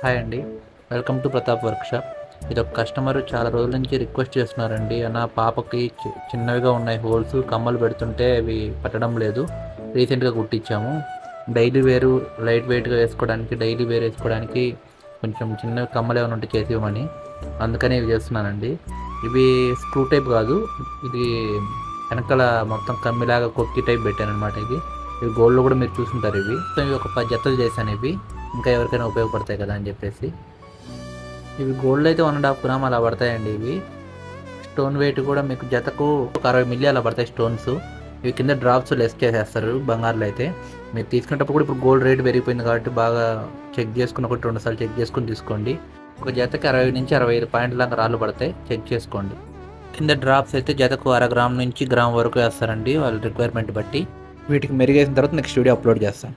Hi అండి. Welcome to Pratap workshop. ఇది ఒక కస్టమర్ చాలా రోజుల నుంచి రిక్వెస్ట్ చేస్తున్నారండి. నా పాపకి చిన్నవిగా ఉన్నాయి హోల్స్, కమ్మలు పెడుతుంటే అవి పట్టడం లేదు. రీసెంట్గా కుట్టించాము. డైలీ వేరు లైట్ వెయిట్గా వేసుకోవడానికి, డైలీ వేర్ వేసుకోవడానికి కొంచెం చిన్న కమ్మలు ఏమైనా ఉంటే చేసి ఇవ్వమని, అందుకని ఇవి చేస్తున్నానండి. ఇవి స్క్రూ టైప్ కాదు, ఇది వెనకాల మొత్తం కమ్మిలాగా కొక్కి టైప్ పెట్టాను అనమాట. ఇవి గోల్డ్లో కూడా మీరు చూసుంటారు. ఇవి ఒక 10 జతలు చేశాను. ఇవి ఇంకా ఎవరికైనా ఉపయోగపడతాయి కదా అని చెప్పేసి. ఇవి గోల్డ్ అయితే 1.5 గ్రామ్ అలా పడతాయండి. ఇవి స్టోన్ వెయిట్ కూడా మీకు జతకు ఒక 60 మిల్లీ అలా పడతాయి స్టోన్స్. ఇవి కింద డ్రాప్స్ లెస్ చేసేస్తారు బంగారులో అయితే. మీరు తీసుకునేటప్పుడు కూడా ఇప్పుడు గోల్డ్ రేట్ పెరిగిపోయింది కాబట్టి బాగా చెక్ చేసుకుని, ఒకటి 2 సార్లు చెక్ చేసుకుని తీసుకోండి. ఒక జతకి 60 నుంచి 65 పాయింట్ల దాకా రాళ్ళు పడతాయి, చెక్ చేసుకోండి. కింద డ్రాప్స్ అయితే జతకు 1/2 గ్రామ్ నుంచి గ్రామ్ వరకు వేస్తారండి వాళ్ళ రిక్వైర్మెంట్ బట్టి. వీటికి మెరుగైన తర్వాత నెక్స్ట్ వీడియో అప్లోడ్ చేస్తాను.